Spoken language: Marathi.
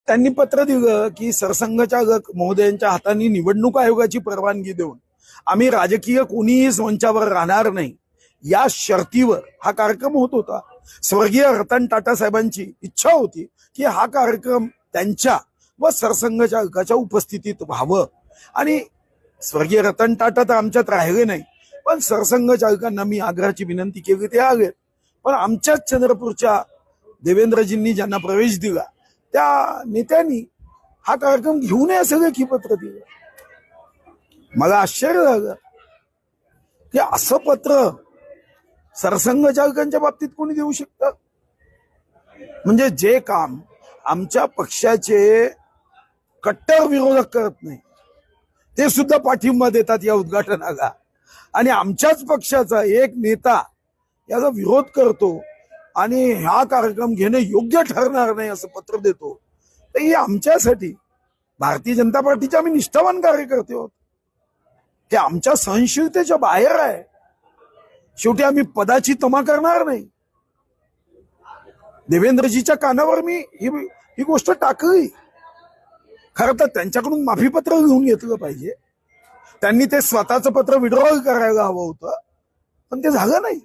त्यांनी पत्र दिलं की सरसंघचालक महोदयांच्या हाताने निवडणूक आयोगाची परवानगी देऊन आम्ही राजकीय कोणीही मंचावर राहणार नाही या शर्तीवर हा कार्यक्रम होत होता. स्वर्गीय रतन टाटा साहेबांची इच्छा होती की हा कार्यक्रम त्यांच्या व सरसंघचालकाच्या उपस्थितीत व्हावं. आणि स्वर्गीय रतन टाटा तर आमच्यात राहिले नाही, पण सरसंघचालकांना मी आग्रहाची विनंती केली ते आले. पण आमच्याच चंद्रपूरच्या देवेंद्रजींनी ज्यांना प्रवेश दिला त्या नेत्यांनी हा कार्यक्रम घेऊ नये असं लेखी पत्र दिलं. मला आश्चर्य झालं की असं पत्र सरसंघचालकांच्या बाबतीत कोणी देऊ शकतं. म्हणजे जे काम आमच्या पक्षाचे कट्टर विरोधक करत नाही ते सुद्धा पाठिंबा देतात या उद्घाटनाला, आणि आमच्याच पक्षाचा एक नेता याचा विरोध करतो आणि हा कार्यक्रम घेणं योग्य ठरणार नाही असं पत्र देतो. तर हे आमच्यासाठी भारतीय जनता पार्टीचे आम्ही निष्ठावान कार्यकर्ते आहोत, ते आमच्या सहनशीलतेच्या बाहेर आहे. शेवटी आम्ही पदाची तमा करणार नाही. देवेंद्रजीच्या कानावर मी ही गोष्ट टाकली. खरं तर त्यांच्याकडून माफीपत्र घेऊन घेतलं पाहिजे. त्यांनी ते स्वतःचं पत्र विड्रॉल करायला हवं होतं, पण ते झालं नाही.